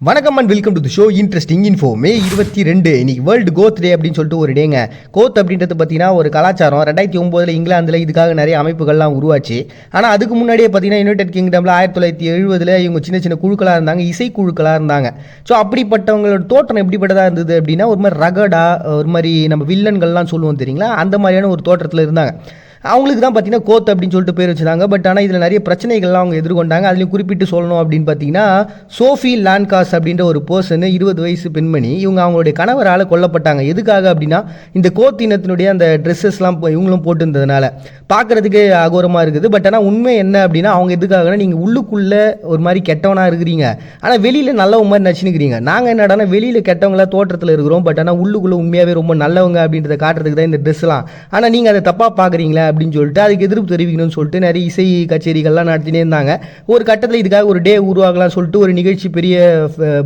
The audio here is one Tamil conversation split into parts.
வணக்கம் and welcome to the show interesting info. May 22 இன்னைக்கு வேர்ல்டு கோத் டே அப்படின்னு சொல்லிட்டு ஒரு டேங்க. கோத் அப்படின்றது பார்த்தீங்கன்னா ஒரு கலாச்சாரம். 2009 இங்கிலாந்தில் இதுக்காக நிறைய அமைப்புகள்லாம் உருவாச்சு. ஆனால் அதுக்கு முன்னாடியே பார்த்தீங்கன்னா யுனைடெட் கிங்டமில் 1970 இவங்க சின்ன சின்ன குழுக்களாக இருந்தாங்க, இசைக்குழுக்களாக இருந்தாங்க. ஸோ அப்படிப்பட்டவங்களோட தோற்றம் எப்படிப்பட்டதாக இருந்தது அப்படின்னா ஒரு மாதிரி ரகடா, ஒரு மாதிரி நம்ம வில்லன்கள்லாம் சொல்லுவோம் தெரியுங்களா, அந்த மாதிரியான ஒரு தோற்றத்தில் இருந்தாங்க. அவங்களுக்கு தான் பார்த்தீங்கன்னா கோத் அப்படின்னு சொல்லிட்டு பேர் வச்சுருந்தாங்க. பட் ஆனால் இதில் நிறைய பிரச்சனைகள்லாம் அவங்க எதிர்கொண்டாங்க. அதுலேயும் குறிப்பிட்டு சொல்லணும் அப்படின்னு பார்த்தீங்கன்னா சோஃபி லான்காஸ் அப்படின்ற ஒரு பர்சன், 20 வயசு பெண்மணி, இவங்க அவங்களுடைய கணவரால் கொல்லப்பட்டாங்க. எதுக்காக அப்படின்னா இந்த கோத் இனத்தினுடைய அந்த ட்ரெஸ்ஸஸ்லாம் இவங்களும் போட்டுருந்ததுனால பார்க்குறதுக்கு அகோரமாக இருக்குது. பட் ஆனால் உண்மை என்ன அப்படின்னா அவங்க எதுக்காகனா நீங்கள் உள்ளுக்குள்ளே ஒரு மாதிரி கெட்டவனாக இருக்கிறீங்க, ஆனால் வெளியில் நல்லவங்க மாதிரி நச்சுனுக்கிறீங்க. நாங்கள் என்னடானா வெளியில் கெட்டவங்களா தோற்றத்தில் இருக்கிறோம், பட் ஆனால் உள்ளுக்குள்ளே உண்மையாகவே ரொம்ப நல்லவங்க அப்படின்றத காட்டுறதுக்கு தான் இந்த ட்ரெஸ்லாம். ஆனால் நீங்கள் அதை தப்பாக பார்க்குறீங்களா அப்படின்னு சொல்லிட்டு அதுக்கு எதிர்ப்பு தெரிவிக்கணும்னு சொல்லிட்டு நிறைய இசை கச்சேரிகள்லாம் நடத்தினே இருந்தாங்க. ஒரு கட்டத்தில் இதுக்காக ஒரு டே உருவாகலாம் சொல்லிட்டு ஒரு நிகழ்ச்சி, பெரிய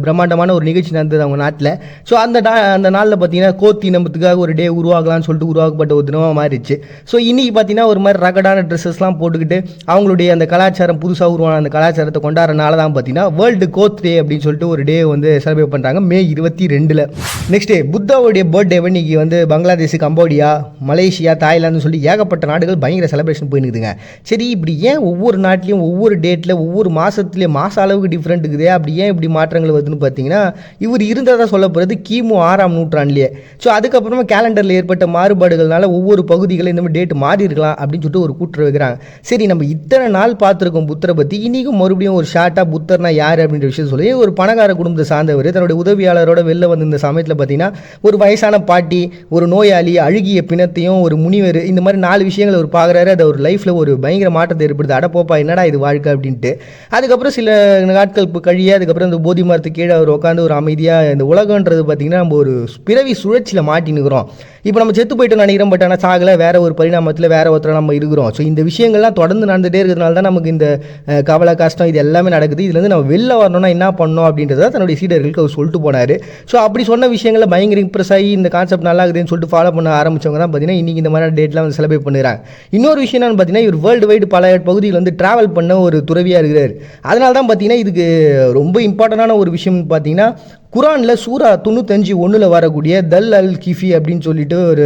பிரம்மாண்டமான ஒரு நிகழ்ச்சி நடந்தது அவங்க நாட்டில். ஸோ அந்த நாளில் பார்த்தீங்கன்னா கோத் இனத்துக்காக ஒரு டே உருவாகலாம்னு சொல்லிட்டு உருவாக்கப்பட்ட ஒரு தினமாக மாறிடுச்சு. ஸோ இன்றைக்கி பார்த்தீங்கன்னா ஒரு மாதிரி ரகடான ட்ரெஸ்ஸஸ்லாம் போட்டுக்கிட்டு அவங்களுடைய அந்த கலாச்சாரம், புதுசாக உருவான அந்த கலாச்சாரத்தை கொண்டாடுறனால தான் பார்த்தீங்கன்னா வேர்ல்டு கோத் டே அப்படின்னு சொல்லிட்டு ஒரு டே வந்து செலிப்ரேட் பண்ணுறாங்க மே 22. நெக்ஸ்ட் டே புத்தாவுடைய பர்த்டேவை இன்றைக்கி வந்து பங்களாதேஷ், கம்போடியா, மலேசியா, தாய்லாந்து சொல்லி ஏகப்பட்ட நாடுகள் பயங்கர செலிப்ரேஷன் போயினுக்குதுங்க. சரி, இப்படி ஏன் ஒவ்வொரு நாட்டிலையும் ஒவ்வொரு டேட்டில் ஒவ்வொரு மாதத்துலேயும் மாத அளவுக்கு டிஃப்ரெண்ட் இருக்குது, அப்படி ஏன் இப்படி மாற்றங்கள் வருதுன்னு பார்த்தீங்கன்னா இவர் இருந்ததாக சொல்லப்படுறது கிமு 6ஆம் நூற்றாண்டுலேயே. ஸோ அதுக்கப்புறமா கேலண்டரில் ஏற்பட்ட மாறுபாடுகள்னால ஒவ்வொரு பகுதிகளில் இந்த மாதிரி டேட் மாறி இருக்கலாம் அப்படின்னு சொல்லிட்டு ஒரு கூற்று வைக்கிறாங்க. சரி, நம்ம இத்தனை நாள் பார்த்துருக்கோம் புத்தரை பற்றி, இன்றைக்கும் மறுபடியும் ஒரு ஷார்ட்டாக புத்தர்னா யார் அப்படின்ற விஷயம் சொல்லி ஒரு பணக்கார குடும்பத்தை சார்ந்தவர் தன்னுடைய உதவியாளரோட வெளில வந்து இந்த சமயத்தில் பார்த்தீங்கன்னா ஒரு வயசான பாட்டி, ஒரு நோயாளி, அழுகிய பிணத்தையும், ஒரு முனிவர், இந்த மாதிரி 4 விஷயங்கள் அவர் பார்க்குறாரு. அது ஒரு லைஃப்பில் ஒரு பயங்கர மாற்றத்தை ஏற்படுது. அடப்போப்பா என்னடா இது வாழ்க்கை அப்படின்ட்டு. அதுக்கப்புறம் சில நாட்கள் கழிய அதுக்கப்புறம் இந்த போதி மரத்துக்கு கீழே அவர் உட்காந்து ஒரு அமைதியாக, இந்த உலகன்றது பார்த்திங்கன்னா நம்ம ஒரு பிறவி சுழற்சியில் மாட்டினுக்கிறோம். இப்போ நம்ம செத்து போயிட்டு நினைக்கிறோம், பட் ஆனால் சாகலை, வேறு ஒரு பரிணாமத்தில் வேறு ஒருத்தர் நம்ம இருக்கிறோம். ஸோ இந்த விஷயங்கள்லாம் தொடர்ந்து நடந்துகிட்டே இருக்கிறதுனால தான் நமக்கு இந்த கவலை, கஷ்டம் இது எல்லாமே நடக்குது. இதுலேருந்து நம்ம வெளில வரணும்னா என்ன பண்ணணும் அப்படின்றத தன்னுடைய சீடர்களுக்கு அவர் சொல்லிட்டு போனார். ஸோ அப்படி சொன்ன விஷயங்களை பயங்கர இம்ப்ரெஸ் ஆகி இந்த கான்செப்ட் நல்லா இருக்குதுன்னு சொல்லிட்டு ஃபாலோ பண்ண ஆரம்பிச்சவங்க தான் பார்த்தீங்கன்னா இன்றைக்கி இந்த மாதிரி டேட்லாம் வந்து செலிப்ரேட் பண்ணுறாங்க. இன்னொரு விஷயம் என்னன்னு பார்த்தீங்கன்னா இவர் வேர்ல்டு வைடு பல பகுதியில் வந்து ட்ராவல் பண்ண ஒரு துறவியாக இருக்கிறார். அதனால தான் பார்த்தீங்கன்னா இதுக்கு ரொம்ப இம்பார்ட்டண்டான ஒரு விஷயம் பார்த்தீங்கன்னா குரானில் சூரா 95:1 வரக்கூடிய தல் அல் கிஃபி அப்படின்னு சொல்லிட்டு ஒரு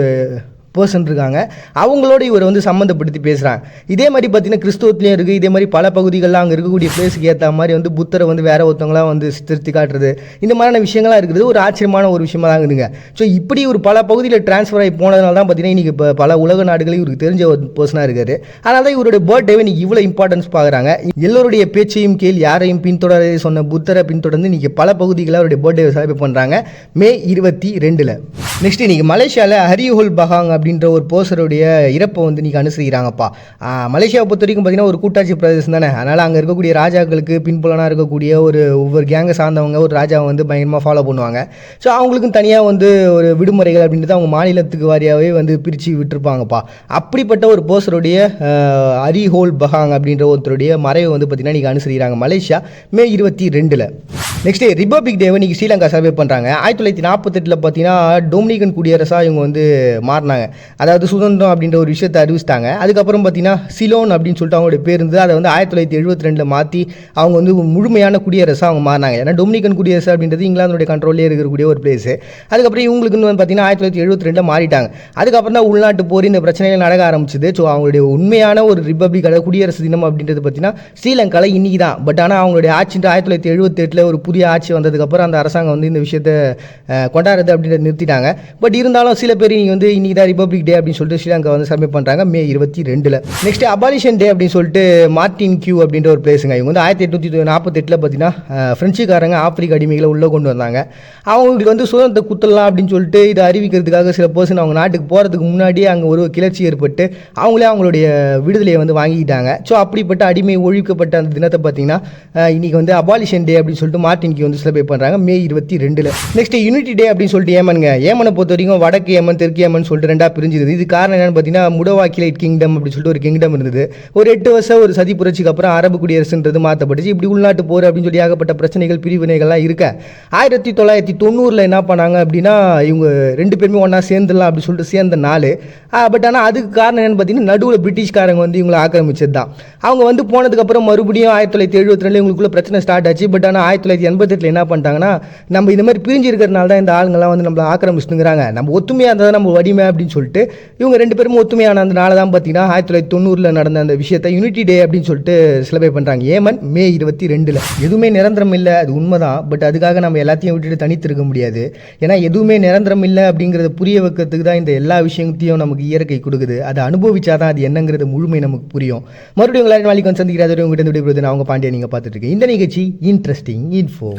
பர்சன் இருக்காங்க. அவங்களோட இவர் வந்து சம்மந்தப்படுத்தி பேசுகிறாங்க. இதே மாதிரி பார்த்தீங்கன்னா கிறிஸ்துவத்துலேயும் இருக்குது. இதே மாதிரி பல பகுதிகளில் அங்கே இருக்கக்கூடிய பிளேஸுக்கு ஏற்ற மாதிரி வந்து புத்தரை வந்து வேற ஒருத்தவங்களாம் வந்து திருத்தி காட்டுறது, இந்த மாதிரியான விஷயங்கள்லாம் இருக்குது. ஒரு ஆச்சரியமான ஒரு விஷயமா தான் இருக்குதுங்க. ஸோ இப்படி ஒரு பல பகுதியில் டிரான்ஸ்ஃபர் ஆகி போனதுனால தான் பார்த்தீங்கன்னா இன்றைக்கி இப்போ பல உலக நாடுகளையும் இவருக்கு தெரிஞ்ச ஒரு பர்சனாக இருக்காரு. அதனால தான் இவருடைய பர்த்டேவை இன்றைக்கி இவ்வளோ இம்பார்ட்டன்ஸ் பார்க்குறாங்க. எல்லோருடைய பேச்சையும் கேள், யாரையும் பின்தொடர சொன்ன புத்தரை பின்தொடர்ந்து இன்றைக்கி பல பகுதிகளில் அவருடைய பர்த்டேவை செலிப்ரேட் பண்ணுறாங்க மே 22. நெக்ஸ்ட் இன்றைக்கி மலேசியாவில் ஹரிஹுல் பஹாங் அப்படின்ற ஒரு பர்சனுடைய இறப்பை வந்து இன்றைக்கி அனுசரிக்கிறாங்கப்பா. மலேசியாவை பொறுத்த வரைக்கும் பார்த்தீங்கன்னா ஒரு கூட்டாட்சி பிரதேசம் தானே. அதனால் அங்கே இருக்கக்கூடிய ராஜாக்களுக்கு பின்புலனாக இருக்கக்கூடிய ஒவ்வொரு கேங்கை சார்ந்தவங்க ஒரு ராஜாவை வந்து பயங்கரமாக ஃபாலோ பண்ணுவாங்க. ஸோ அவங்களுக்கும் தனியாக வந்து ஒரு விடுமுறைகள் அப்படின்றது அவங்க மாநிலத்துக்கு வாரியாகவே வந்து பிரித்து விட்டுருப்பாங்கப்பா. அப்படிப்பட்ட ஒரு பர்சனுடைய ஹரிஹுல் பஹாங் அப்படின்ற ஒருத்தருடைய மறைவை வந்து பார்த்தீங்கன்னா இன்றைக்கி அனுசரிக்கிறாங்க மலேசியா மே 22. நெக்ஸ்ட் ரிபப்ளிக் டேவை இன்றைக்கி ஸ்ரீலங்கா செலிப்ரேட் பண்ணுறாங்க. 1948 பார்த்தீங்கன்னா டொமினிகன் குடியரசாக இவங்க வந்து மாறினாங்க. அதாவது சுதந்திரம் அப்படின்ற ஒரு விஷயத்தை அறிவிச்சிட்டாங்க. அதுக்கப்புறம் பார்த்தீங்கன்னா சிலோன் அப்படின்னு சொல்லிட்டு அவங்களுடைய பேர் இருந்தது. அதை வந்து 1972 மாற்றி அவங்க வந்து முழுமையான குடியரசாக அவங்க மாறினாங்க. ஏன்னா டொமினிகன் குடியரசு அப்படின்றது இங்கிலாந்துடைய கண்ட்ரோல்லே இருக்கக்கூடிய ஒரு பிளேஸு. அதுக்கப்புறம் இவங்களுக்குன்னு பார்த்தீங்கன்னா 1972 மாறிட்டாங்க. அதுக்கப்புறம் தான் உள்நாட்டு போர் இந்த பிரச்சனைகள் நடக்க ஆரம்பிச்சுது. ஸோ அவங்களுடைய உண்மையான ஒரு ரிபப்ளிக், அதாவது குடியரசு தினம் அப்படின்றது பார்த்தீங்கன்னா ஸ்ரீலங்காவில் இன்றைக்கி தான். பட் ஆனால் அவங்களுடைய ஆட்சி 1978 ஒரு புதிய ஆட்சி வந்ததுக்கப்புறம் அந்த அரசாங்கம் வந்து இந்த விஷயத்தை கொண்டாடுறது அப்படின்றத நிறுத்திட்டாங்க. பட் இருந்தாலும் சில பேர் நீங்கள் வந்து இன்றைக்கி தான் ரிபப்ளிக் டே அப்படின்னு சொல்லிட்டு ஸ்ரீலங்கா வந்து செலிப்ரேட் பண்ணுறாங்க மே 22. நெக்ஸ்ட் அபாலிஷன் டே அப்படின்னு சொல்லிட்டு மார்டின் கியூ அப்படின்ற ஒரு பிளேஸுங்க. இவங்க வந்து 1848 பார்த்தீங்கன்னா பிரெஞ்சுக்காரங்க ஆப்பிரிக்க அடிமைகளை உள்ளே கொண்டு வந்தாங்க. அவங்களுக்கு வந்து சுதந்திர குத்தலாம் அப்படின்னு சொல்லிட்டு இதை அறிவிக்கிறதுக்காக சில பர்சன் அவங்க நாட்டுக்கு போகிறதுக்கு முன்னாடியே அங்கே ஒரு கிளர்ச்சி ஏற்பட்டு அவங்களே அவங்களுடைய விடுதலையை வந்து வாங்கிக்கிட்டாங்க. ஸோ அப்படிப்பட்ட அடிமை ஒழிக்கப்பட்ட அந்த தினத்தை பார்த்தீங்கன்னா இன்றைக்கி வந்து அபாலிஷன் டே அப்படின்னு சொல்லிட்டு மார்டின் கியூ வந்து செலிப்ரேட் பண்ணுறாங்க மே 22. நெக்ஸ்ட் யூனிட்டி டே அப்படின்னு சொல்லிட்டு ஏமனுங்க. ஏமனை பொறுத்த வரைக்கும் வடக்கு ஏமன், தெற்கு ஏமன் சொல்லிட்டு ரெண்டாக பிரிஞ்சுது. இது காரணம் என்னன்னு பார்த்தீங்கன்னா முடவாக்கிலைட் கிங்டம் அப்படின்னு சொல்லிட்டு ஒரு கிங்டம் இருந்தது. ஒரு 8 வருஷம் ஒரு சதி புரட்சிக்கு அப்புறம் அரபு குடியரசுன்றது மாற்றப்பட்டுச்சு. இப்படி உள்நாட்டு போர் அப்படின்னு சொல்லி ஏகப்பட்ட பிரச்சனைகள், பிரிவினைகள்லாம் இருக்க 1990 என்ன பண்ணாங்க அப்படின்னா இவங்க 2 பேருமே ஒன்றா சேர்ந்துடலாம் அப்படின்னு சொல்லிட்டு சேர்ந்த நாள். பட் ஆனால் அதுக்கு காரணம் என்னென்னு பார்த்தீங்கன்னா நடுவில் பிரிட்டிஷ்காரங்க வந்து இவங்களை ஆக்கிரமிச்சது தான். அவங்க வந்து போனதுக்கப்புறம் மறுபடியும் 1972 இவங்களுக்குள்ள பிரச்சனை ஸ்டார்ட் ஆச்சு. பட் ஆனால் 1988 என்ன பண்ணிட்டாங்கன்னா, நம்ம இந்த மாதிரி பிரிஞ்சு இருக்கிறதுனால தான் இந்த ஆளுங்கெல்லாம் வந்து நம்மளை ஆக்கிரமிச்சுங்கிறாங்க, நம்ம ஒத்துமையாக இருந்தால் நம்ம வடிமை அப்படின்னு சொல்லிட்டு இவங்க 2 பேரும் ஒத்துமையானதுனால தான் பார்த்தீங்கன்னா 1990 நடந்த அந்த விஷயத்தை யூனிட்டி டே அப்படின்னு சொல்லிட்டு செலிப்ரேட் பண்ணுறாங்க. ஏமன் மே 22. எதுவுமே நிரந்தரம் இல்லை, அது உண்மைதான். பட் அதுக்காக நம்ம எல்லாத்தையும் விட்டுட்டு தனித்திருக்க முடியாது. ஏன்னா எதுவுமே நிரந்தரம் இல்லை அப்படிங்கிறத புரிய வைக்கிறதுக்கு தான் இந்த எல்லா விஷயத்தையும் நமக்கு இயற்கை கொடுக்குது. அதை அனுபவிச்சாதான் அது என்னங்கிறது முழுமை நமக்கு புரியும். மறுபடியும் உங்களால் நாளைக்கு வந்து சந்திக்கிறாரு உங்ககிட்ட விடைபெறுவது நான் அவங்க பாண்டியா. நீங்கள் பார்த்துட்டு இருக்கேன் இந்த நிகழ்ச்சி இன்ட்ரெஸ்டிங் இன்ஃபோ.